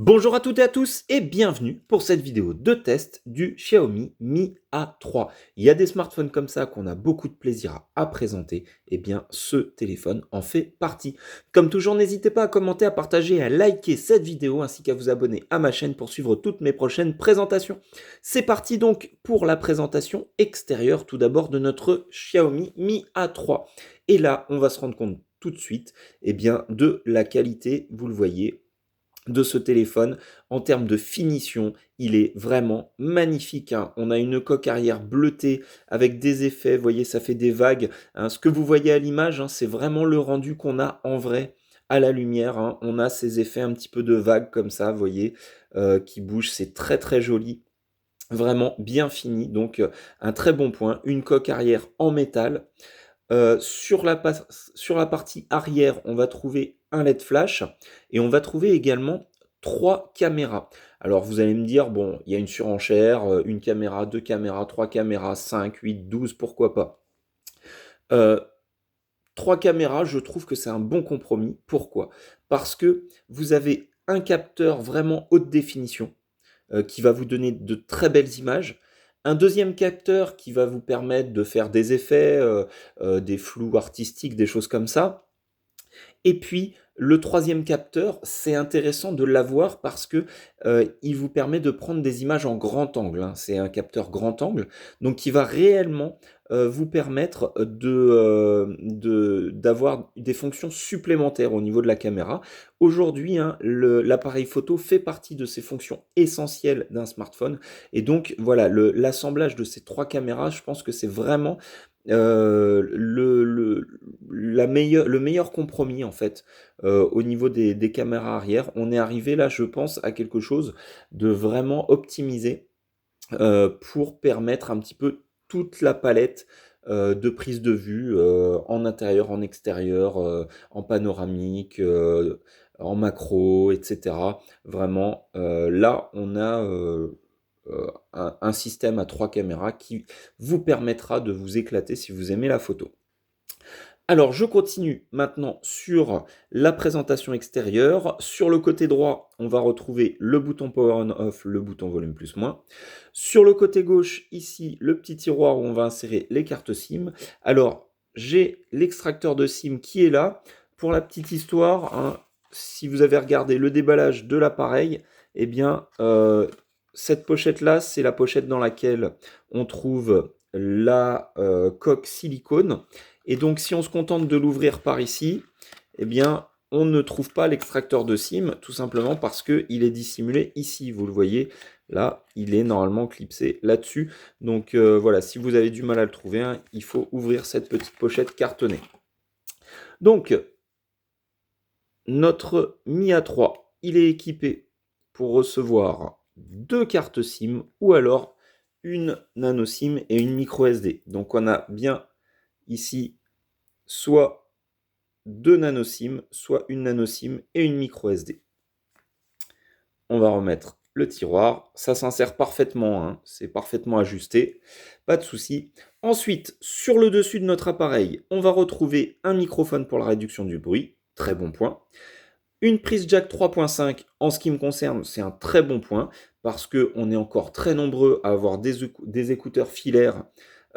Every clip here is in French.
Bonjour à toutes et à tous et bienvenue pour cette vidéo de test du Xiaomi Mi A3. Il y a des smartphones comme ça qu'on a beaucoup de plaisir à présenter, et bien ce téléphone en fait partie. Comme toujours, n'hésitez pas à commenter, à partager, à liker cette vidéo ainsi qu'à vous abonner à ma chaîne pour suivre toutes mes prochaines présentations. C'est parti donc pour la présentation extérieure tout d'abord de notre Xiaomi Mi A3. Et là, on va se rendre compte tout de suite de la qualité, vous le voyez, de ce téléphone. En termes de finition, il est vraiment magnifique, hein. On a une coque arrière bleutée avec des effets, vous voyez, ça fait des vagues, hein. Ce que vous voyez à l'image, hein, c'est vraiment le rendu qu'on a en vrai à la lumière, hein. On a ces effets un petit peu de vagues comme ça, vous voyez, qui bougent, c'est très très joli. Vraiment bien fini, donc un très bon point. Une coque arrière en métal. Sur la partie arrière, on va trouver un LED flash et on va trouver également 3 caméras. Alors vous allez me dire, bon, il y a une surenchère, 1 caméra, 2 caméras, 3 caméras, 5, 8, 12, pourquoi pas? Heu, 3 caméras, je trouve que c'est un bon compromis. Pourquoi? Parce que vous avez un capteur vraiment haute définition, qui va vous donner de très belles images. Un deuxième capteur qui va vous permettre de faire des effets, des flous artistiques, des choses comme ça. Et puis le troisième capteur, c'est intéressant de l'avoir parce que, il vous permet de prendre des images en grand angle, hein. C'est un capteur grand angle, donc qui va réellement, vous permettre d'avoir des fonctions supplémentaires au niveau de la caméra. Aujourd'hui, hein, l'appareil photo fait partie de ces fonctions essentielles d'un smartphone et donc voilà, l'assemblage de ces 3 caméras, je pense que c'est vraiment, le meilleur compromis en fait, au niveau des caméras arrière. On est arrivé là, je pense, à quelque chose de vraiment optimisé, pour permettre un petit peu toute la palette, de prise de vue, en intérieur, en extérieur, en panoramique, en macro et cetera. Vraiment, là, on a, un système à 3 caméras qui vous permettra de vous éclater si vous aimez la photo. Alors, je continue maintenant sur la présentation extérieure. Sur le côté droit, on va retrouver le bouton Power On Off, le bouton volume plus moins. Sur le côté gauche, ici, le petit tiroir où on va insérer les cartes SIM. Alors, j'ai l'extracteur de SIM qui est là. Pour la petite histoire, hein, si vous avez regardé le déballage de l'appareil, eh bien, cette pochette-là, c'est la pochette dans laquelle on trouve la coque silicone. Et donc, si on se contente de l'ouvrir par ici, eh bien, on ne trouve pas l'extracteur de SIM, tout simplement parce qu'il est dissimulé ici. Vous le voyez, là, il est normalement clipsé là-dessus. Donc voilà, si vous avez du mal à le trouver, hein, il faut ouvrir cette petite pochette cartonnée. Donc, notre Mi A3, il est équipé pour recevoir 2 cartes SIM ou alors une nano SIM et une micro SD. Donc on a bien ici soit 2 nano SIM, soit une nano SIM et une micro SD. On va remettre le tiroir, ça s'insère parfaitement, hein, c'est parfaitement ajusté, pas de souci. Ensuite, sur le dessus de notre appareil, on va retrouver un microphone pour la réduction du bruit, très bon point. Une prise jack 3.5, en ce qui me concerne, c'est un très bon point, parce qu'on est encore très nombreux à avoir des écouteurs filaires,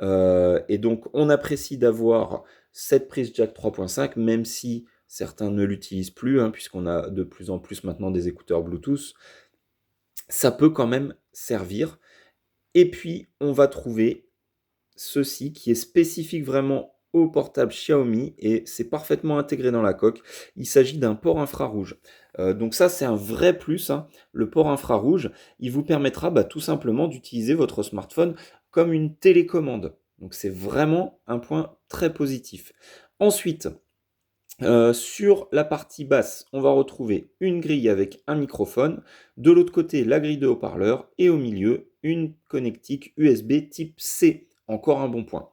et donc on apprécie d'avoir cette prise jack 3.5, même si certains ne l'utilisent plus, hein, puisqu'on a de plus en plus maintenant des écouteurs Bluetooth. Ça peut quand même servir. Et puis, on va trouver ceci qui est spécifique vraiment au portable Xiaomi et c'est parfaitement intégré dans la coque. Il s'agit d'un port infrarouge. Donc ça, c'est un vrai plus, hein. Le port infrarouge, il vous permettra tout simplement d'utiliser votre smartphone comme une télécommande. Donc c'est vraiment un point très positif. Ensuite, sur la partie basse, on va retrouver une grille avec un microphone. De l'autre côté, la grille de haut-parleurs. Et au milieu, une connectique USB type C. Encore un bon point.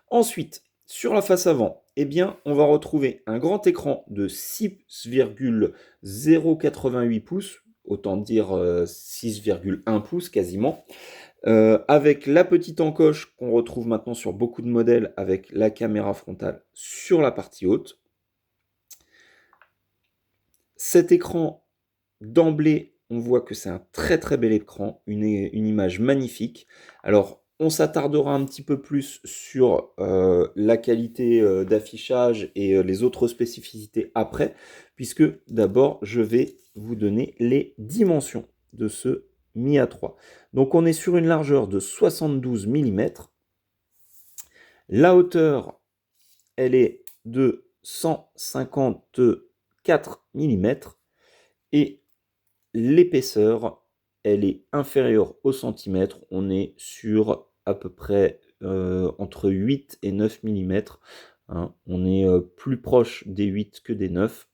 Ensuite, sur la face avant, eh bien, on va retrouver un grand écran de 6,088 pouces, autant dire 6,1 pouces quasiment, avec la petite encoche qu'on retrouve maintenant sur beaucoup de modèles avec la caméra frontale sur la partie haute. Cet écran, d'emblée, on voit que c'est un très très bel écran, une image magnifique. Alors, on s'attardera un petit peu plus sur la qualité d'affichage et les autres spécificités après, puisque d'abord, je vais vous donner les dimensions de ce Mi A3. Donc, on est sur une largeur de 72 mm. La hauteur, elle est de 154 mm. Et l'épaisseur, elle est inférieure au centimètre. On est sur à peu près entre 8 et 9 mm. Hein. On est plus proche des 8 que des 9.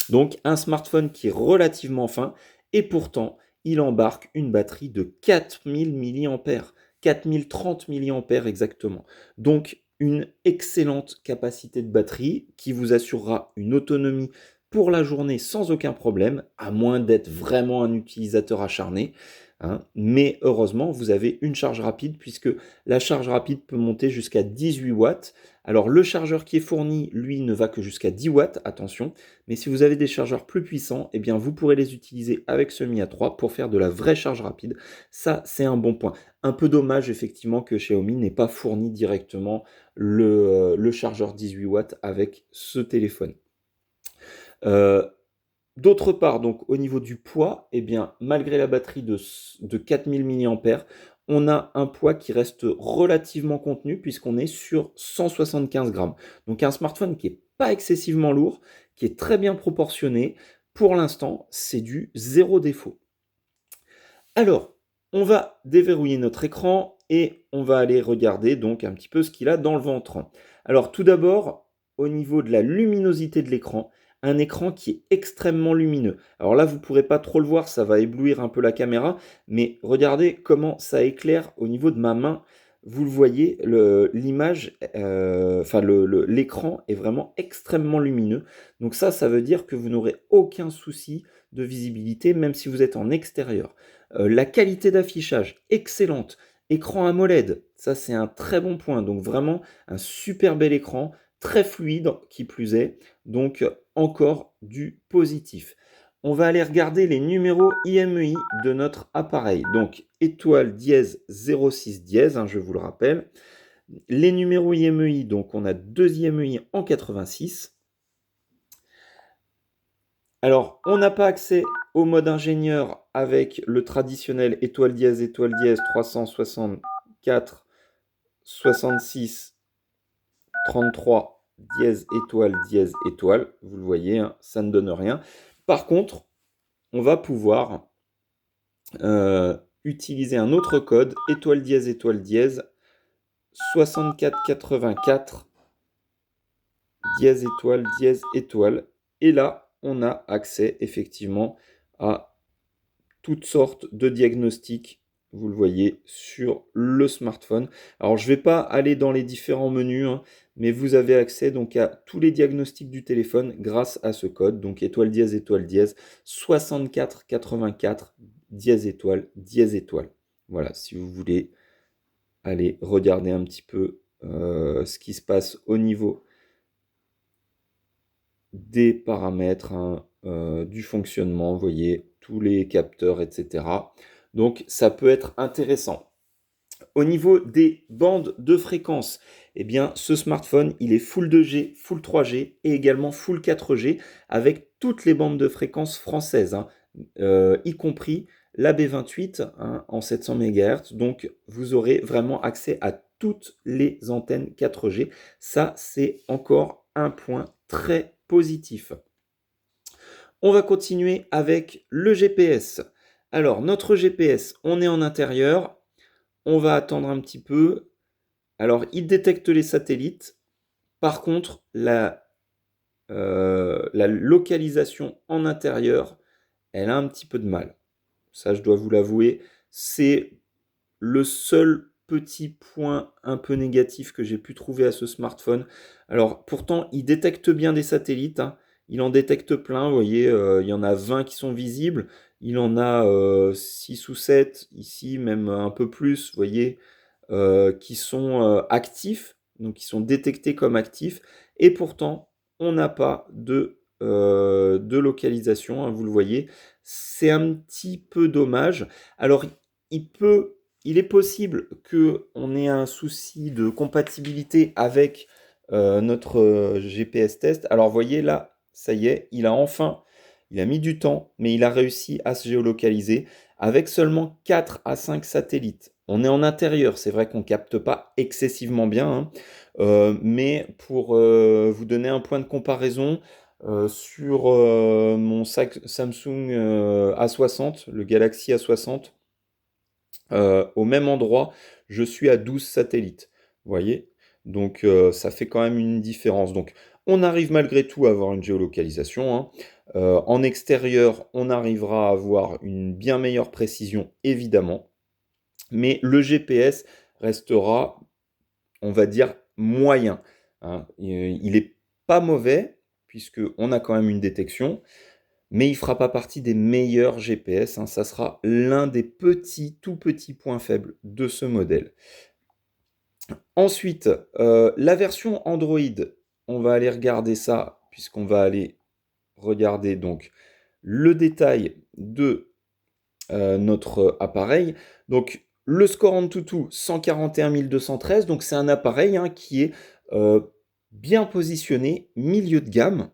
Donc un smartphone qui est relativement fin et pourtant il embarque une batterie de 4000 mAh. 4030 mAh exactement. Donc une excellente capacité de batterie qui vous assurera une autonomie pour la journée sans aucun problème, à moins d'être vraiment un utilisateur acharné. Hein. Mais heureusement, vous avez une charge rapide puisque la charge rapide peut monter jusqu'à 18 watts. Alors le chargeur qui est fourni, lui, ne va que jusqu'à 10 watts, attention. Mais si vous avez des chargeurs plus puissants, eh bien vous pourrez les utiliser avec ce Mi A3 pour faire de la vraie charge rapide. Ça, c'est un bon point. Un peu dommage, effectivement, que Xiaomi n'ait pas fourni directement le chargeur 18 watts avec ce téléphone. D'autre part, donc au niveau du poids, eh bien, malgré la batterie de 4000 mAh, on a un poids qui reste relativement contenu puisqu'on est sur 175 grammes. Donc un smartphone qui n'est pas excessivement lourd, qui est très bien proportionné. Pour l'instant, c'est du zéro défaut. Alors, on va déverrouiller notre écran et on va aller regarder donc un petit peu ce qu'il a dans le ventre. Alors tout d'abord, au niveau de la luminosité de l'écran, un écran qui est extrêmement lumineux. Alors là, vous ne pourrez pas trop le voir, ça va éblouir un peu la caméra, mais regardez comment ça éclaire au niveau de ma main. Vous le voyez, l'image, l'écran est vraiment extrêmement lumineux. Donc ça veut dire que vous n'aurez aucun souci de visibilité, même si vous êtes en extérieur. La qualité d'affichage, excellente. Écran AMOLED, ça c'est un très bon point. Donc vraiment un super bel écran, très fluide qui plus est. Donc encore du positif. On va aller regarder les numéros IMEI de notre appareil. Donc étoile dièse 06 dièse, je vous le rappelle. Les numéros IMEI, donc on a 2 IMEI en 86. Alors, on n'a pas accès au mode ingénieur avec le traditionnel étoile dièse 364 66 33 dièse étoile. Vous le voyez, ça ne donne rien. Par contre, on va pouvoir utiliser un autre code, étoile dièse 64 84 dièse étoile. Et là, on a accès effectivement à toutes sortes de diagnostics, vous le voyez, sur le smartphone. Alors, je ne vais pas aller dans les différents menus, mais vous avez accès donc à tous les diagnostics du téléphone grâce à ce code. Donc, étoile dièse 64 84 dièse étoile. Voilà, si vous voulez aller regarder un petit peu ce qui se passe au niveau des paramètres, du fonctionnement, vous voyez, tous les capteurs, etc. Donc ça peut être intéressant. Au niveau des bandes de fréquence, eh bien ce smartphone, il est Full 2G, Full 3G et également Full 4G avec toutes les bandes de fréquence françaises, y compris la B28 en 700 MHz. Donc vous aurez vraiment accès à toutes les antennes 4G. Ça, c'est encore un point très positif. On va continuer avec le GPS. Alors, notre GPS, on est en intérieur. On va attendre un petit peu. Alors, il détecte les satellites. Par contre, la localisation en intérieur, elle a un petit peu de mal. Ça, je dois vous l'avouer. C'est le seul petit point un peu négatif que j'ai pu trouver à ce smartphone. Alors, pourtant, il détecte bien des satellites. Il en détecte plein. Vous voyez, il y en a 20 qui sont visibles. Il en a 6 ou 7 ici, même un peu plus, vous voyez, qui sont actifs, donc qui sont détectés comme actifs. Et pourtant, on n'a pas de de localisation, hein, vous le voyez. C'est un petit peu dommage. Alors, il est possible qu'on ait un souci de compatibilité avec notre GPS test. Alors, vous voyez là, ça y est, il a mis du temps, mais il a réussi à se géolocaliser avec seulement 4 à 5 satellites. On est en intérieur, c'est vrai qu'on capte pas excessivement bien, hein, mais pour vous donner un point de comparaison, sur mon Samsung A60, le Galaxy A60, au même endroit, je suis à 12 satellites. Vous voyez? Donc ça fait quand même une différence. Donc on arrive malgré tout à avoir une géolocalisation, hein. En extérieur, on arrivera à avoir une bien meilleure précision, évidemment. Mais le GPS restera, on va dire, moyen, hein. Il est pas mauvais, puisqu'on a quand même une détection, mais il ne fera pas partie des meilleurs GPS, hein. Ça sera l'un des petits, tout petits points faibles de ce modèle. Ensuite, la version Android, on va aller regarder ça, puisqu'on va aller regarder donc le détail de notre appareil. Donc, le score AnTuTu, 141 213. Donc, c'est un appareil, hein, qui est bien positionné, milieu de gamme.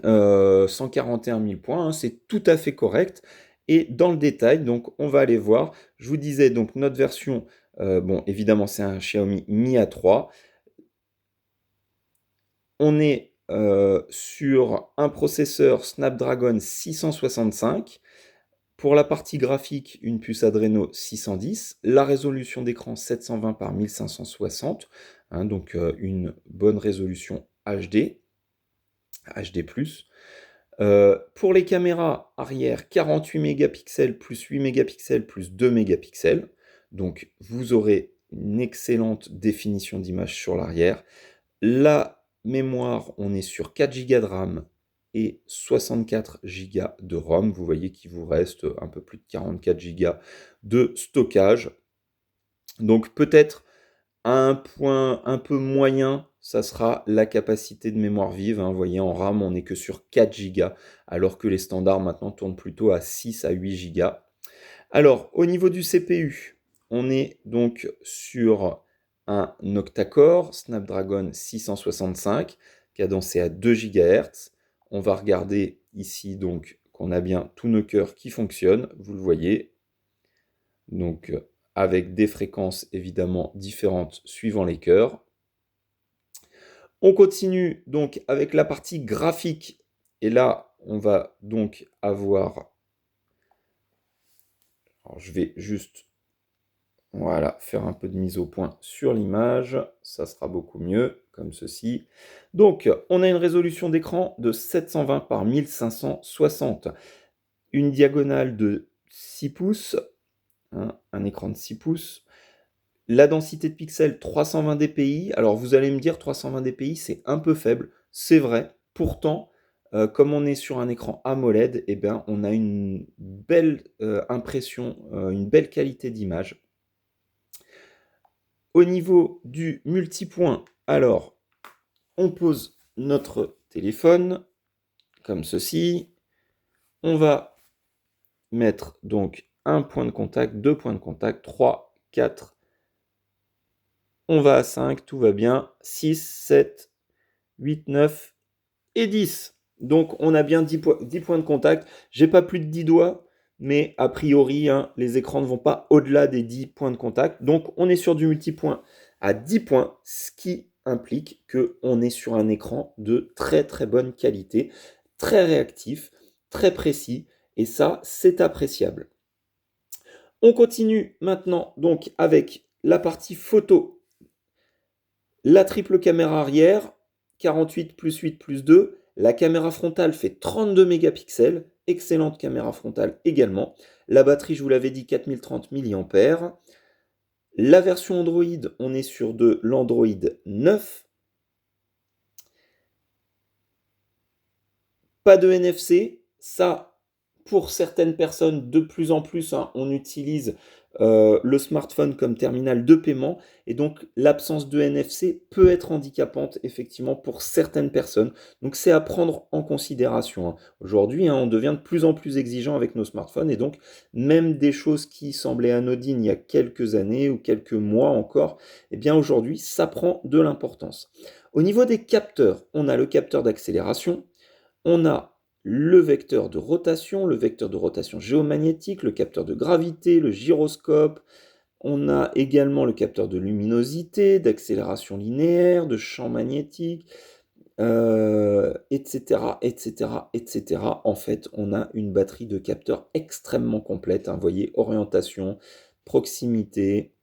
141 000 points, hein, c'est tout à fait correct. Et dans le détail, donc, on va aller voir. Je vous disais, donc, notre version, bon, évidemment, c'est un Xiaomi Mi A3. On est sur un processeur Snapdragon 665. Pour la partie graphique, une puce Adreno 610, la résolution d'écran 720 par 1560, hein, donc une bonne résolution HD, HD+. Pour les caméras arrière, 48 mégapixels plus 8 mégapixels plus 2 mégapixels, donc vous aurez une excellente définition d'image sur l'arrière. La mémoire, on est sur 4 Go de RAM et 64 Go de ROM. Vous voyez qu'il vous reste un peu plus de 44 Go de stockage. Donc peut-être un point un peu moyen, ça sera la capacité de mémoire vive, hein. Vous voyez, en RAM, on n'est que sur 4 Go, alors que les standards maintenant tournent plutôt à 6 à 8 Go. Alors, au niveau du CPU, on est donc sur un octa-core Snapdragon 665, cadencé à 2 GHz. On va regarder ici donc qu'on a bien tous nos cœurs qui fonctionnent, vous le voyez. Donc, avec des fréquences évidemment différentes suivant les cœurs. On continue donc avec la partie graphique. Et là, on va donc avoir... Alors, je vais juste... Voilà, faire un peu de mise au point sur l'image, ça sera beaucoup mieux, comme ceci. Donc, on a une résolution d'écran de 720 par 1560, une diagonale de 6 pouces, hein, un écran de 6 pouces. La densité de pixels, 320 dpi. Alors, vous allez me dire, 320 dpi, c'est un peu faible, c'est vrai. Pourtant, comme on est sur un écran AMOLED, eh bien, on a une belle impression, une belle qualité d'image. Au niveau du multipoint, alors, on pose notre téléphone comme ceci. On va mettre donc un point de contact, deux points de contact, 3, 4. On va à 5, tout va bien. 6, 7, 8, 9 et 10. Donc on a bien 10 points de contact. J'ai pas plus de 10 doigts, mais a priori, hein, les écrans ne vont pas au-delà des 10 points de contact. Donc on est sur du multipoint à 10 points, ce qui implique qu'on est sur un écran de très très bonne qualité, très réactif, très précis, et ça, c'est appréciable. On continue maintenant donc avec la partie photo. La triple caméra arrière, 48 plus 8 plus 2. La caméra frontale fait 32 mégapixels. Excellente caméra frontale également. La batterie, je vous l'avais dit, 4030 mAh. La version Android, on est sur de l'Android 9. Pas de NFC. Ça, pour certaines personnes, de plus en plus, hein, on utilise le smartphone comme terminal de paiement et donc l'absence de NFC peut être handicapante effectivement pour certaines personnes. Donc c'est à prendre en considération, hein. Aujourd'hui, hein, on devient de plus en plus exigeant avec nos smartphones et donc même des choses qui semblaient anodines il y a quelques années ou quelques mois encore, eh bien aujourd'hui ça prend de l'importance. Au niveau des capteurs, on a le capteur d'accélération, on a le vecteur de rotation géomagnétique, le capteur de gravité, le gyroscope. On a également le capteur de luminosité, d'accélération linéaire, de champ magnétique, etc., etc., etc. En fait, on a une batterie de capteurs extrêmement complète, hein. Vous voyez, orientation, proximité,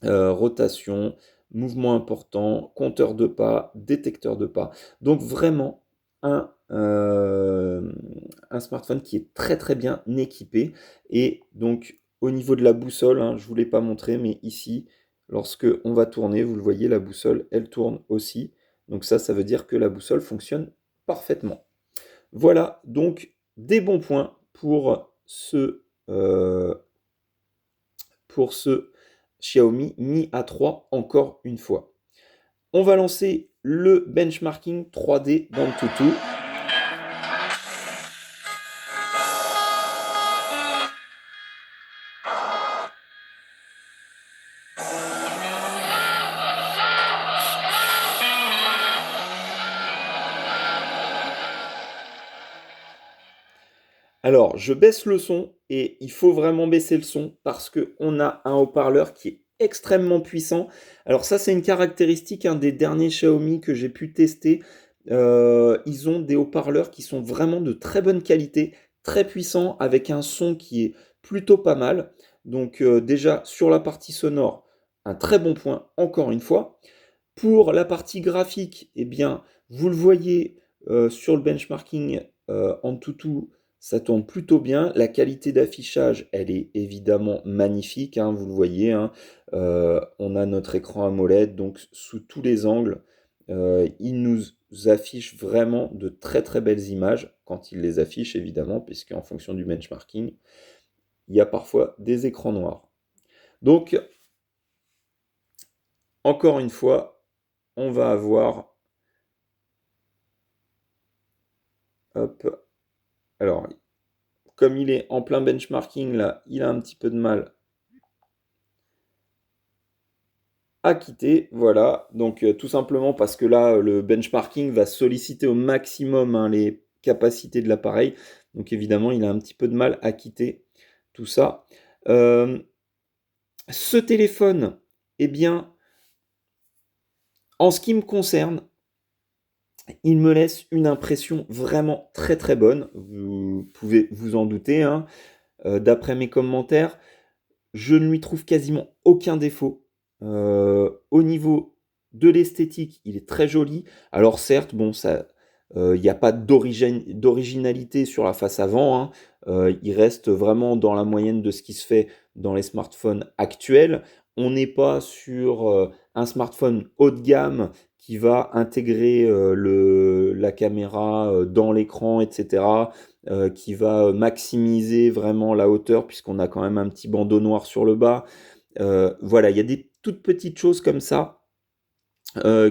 rotation, mouvement important, compteur de pas, détecteur de pas. Donc vraiment un smartphone qui est très très bien équipé. Et donc au niveau de la boussole, hein, je ne vous l'ai pas montré, mais ici, lorsque on va tourner, vous le voyez, la boussole, elle tourne aussi. Donc ça veut dire que la boussole fonctionne parfaitement. Voilà donc des bons points pour ce Xiaomi Mi A3 encore une fois. On va lancer le benchmarking 3D d'Antutu. Alors, je baisse le son et il faut vraiment baisser le son parce qu'on a un haut-parleur qui est extrêmement puissant. Alors ça, c'est une caractéristique, hein, des derniers Xiaomi que j'ai pu tester. Ils ont des haut-parleurs qui sont vraiment de très bonne qualité, très puissants, avec un son qui est plutôt pas mal. Donc déjà, sur la partie sonore, un très bon point, encore une fois. Pour la partie graphique, eh bien, vous le voyez sur le benchmarking Antutu, ça tourne plutôt bien. La qualité d'affichage, elle est évidemment magnifique, hein, vous le voyez, hein. On a notre écran AMOLED, donc sous tous les angles, il nous affiche vraiment de très très belles images, quand il les affiche évidemment, puisqu'en fonction du benchmarking, il y a parfois des écrans noirs. Donc, encore une fois, on va avoir... Hop, alors, comme il est en plein benchmarking, là, il a un petit peu de mal à quitter. Voilà, donc tout simplement parce que là, le benchmarking va solliciter au maximum, hein, les capacités de l'appareil. Donc évidemment, il a un petit peu de mal à quitter tout ça. Ce téléphone, eh bien, en ce qui me concerne, il me laisse une impression vraiment très très bonne. Vous pouvez vous en douter, hein. D'après mes commentaires, je ne lui trouve quasiment aucun défaut. Au niveau de l'esthétique, il est très joli. Alors certes, bon, ça, il n'y a pas d'originalité sur la face avant, hein. Il reste vraiment dans la moyenne de ce qui se fait dans les smartphones actuels. On n'est pas sur un smartphone haut de gamme qui va intégrer la caméra dans l'écran, etc., qui va maximiser vraiment la hauteur, puisqu'on a quand même un petit bandeau noir sur le bas. Voilà, il y a des toutes petites choses comme ça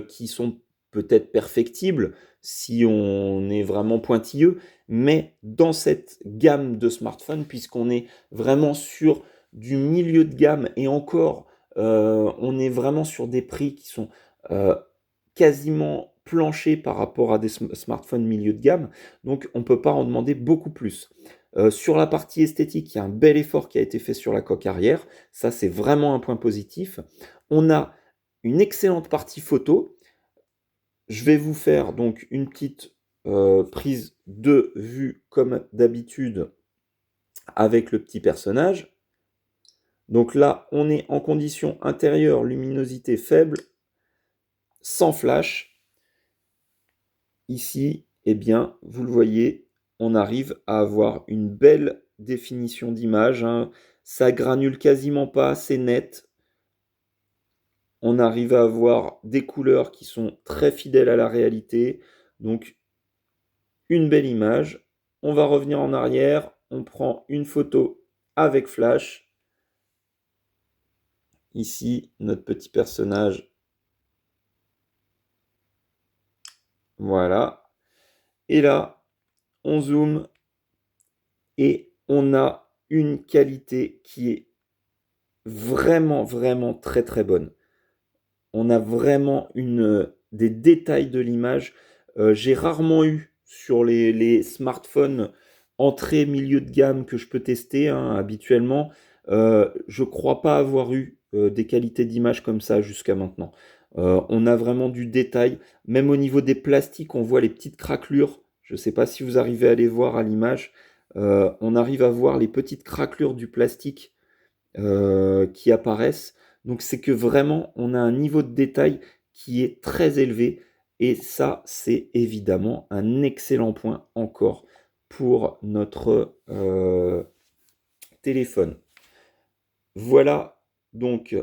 qui sont peut-être perfectibles si on est vraiment pointilleux, mais dans cette gamme de smartphones, puisqu'on est vraiment sur du milieu de gamme et encore, on est vraiment sur des prix qui sont euh, quasiment planchers par rapport à des smartphones milieu de gamme, donc on ne peut pas en demander beaucoup plus. Sur la partie esthétique, il y a un bel effort qui a été fait sur la coque arrière, ça c'est vraiment un point positif. On a une excellente partie photo. Je vais vous faire donc une petite prise de vue comme d'habitude avec le petit personnage. Donc là, on est en condition intérieure, luminosité faible, sans flash. Ici, eh bien, vous le voyez, on arrive à avoir une belle définition d'image, hein. Ça granule quasiment pas, c'est net. On arrive à avoir des couleurs qui sont très fidèles à la réalité. Donc, une belle image. On va revenir en arrière. On prend une photo avec flash. ici notre petit personnage. Voilà. Et là, on zoome et on a une qualité qui est vraiment, vraiment très, très bonne. On a vraiment des détails de l'image. J'ai rarement eu sur les smartphones entrée milieu de gamme que je peux tester hein, habituellement. Je crois pas avoir eu des qualités d'image comme ça jusqu'à maintenant. On a vraiment du détail. Même au niveau des plastiques, on voit les petites craquelures. Je ne sais pas si vous arrivez à les voir à l'image. On arrive à voir les petites craquelures du plastique qui apparaissent. Donc c'est que vraiment, on a un niveau de détail qui est très élevé. Et ça, c'est évidemment un excellent point encore pour notre téléphone. Voilà donc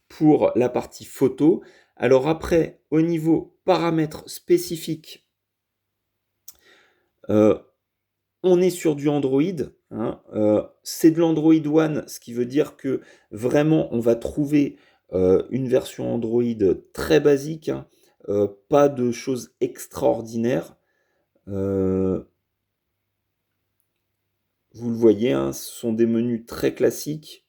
pour la partie photo. Alors après, au niveau paramètres spécifiques, on est sur du Android. Hein, c'est de l'Android One, ce qui veut dire que vraiment on va trouver une version Android très basique, hein, pas de choses extraordinaires. Vous le voyez, hein, ce sont des menus très classiques.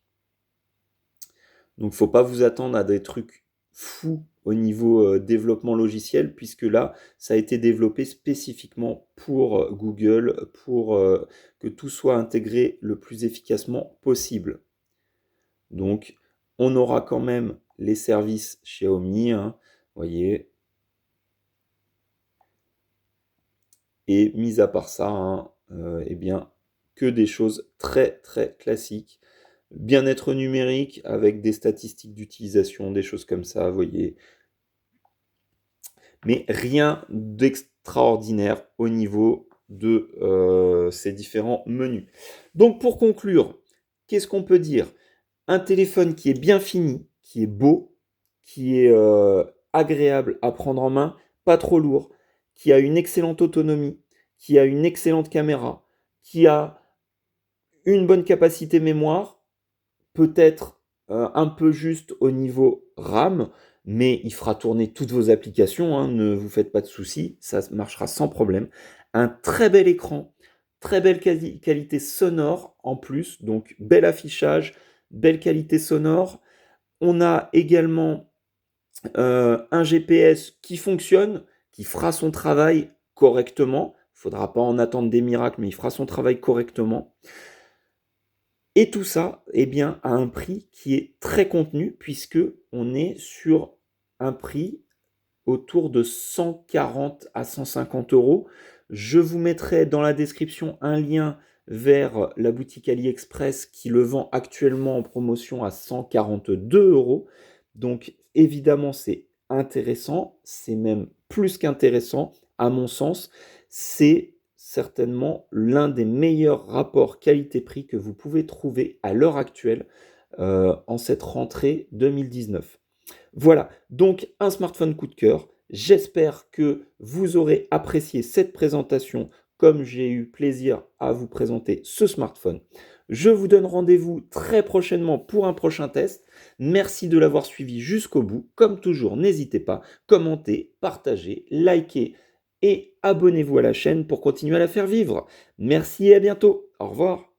Donc il ne faut pas vous attendre à des trucs fous au niveau développement logiciel, puisque là, ça a été développé spécifiquement pour Google, pour que tout soit intégré le plus efficacement possible. Donc, on aura quand même les services Xiaomi, hein, voyez. Et mis à part ça, hein, eh bien, que des choses très très classiques. Bien-être numérique avec des statistiques d'utilisation, des choses comme ça, vous voyez. Mais rien d'extraordinaire au niveau de ces différents menus. Donc pour conclure, qu'est-ce qu'on peut dire? Un téléphone qui est bien fini, qui est beau, qui est agréable à prendre en main, pas trop lourd, qui a une excellente autonomie, qui a une excellente caméra, qui a une bonne capacité mémoire, peut-être un peu juste au niveau RAM, mais il fera tourner toutes vos applications, hein, ne vous faites pas de soucis, ça marchera sans problème. Un très bel écran, très belle qualité sonore en plus, donc bel affichage, belle qualité sonore. On a également un GPS qui fonctionne, qui fera son travail correctement. Il ne faudra pas en attendre des miracles, mais il fera son travail correctement. Et tout ça, eh bien, à un prix qui est très contenu, puisque on est sur un prix autour de 140 à 150 euros. Je vous mettrai dans la description un lien vers la boutique AliExpress qui le vend actuellement en promotion à 142 euros. Donc évidemment, c'est intéressant, c'est même plus qu'intéressant, à mon sens. C'est certainement l'un des meilleurs rapports qualité-prix que vous pouvez trouver à l'heure actuelle en cette rentrée 2019. Voilà, donc un smartphone coup de cœur. J'espère que vous aurez apprécié cette présentation comme j'ai eu plaisir à vous présenter ce smartphone. Je vous donne rendez-vous très prochainement pour un prochain test. Merci de l'avoir suivi jusqu'au bout. Comme toujours, n'hésitez pas, commentez, partagez, likez et abonnez-vous à la chaîne pour continuer à la faire vivre. Merci et à bientôt. Au revoir.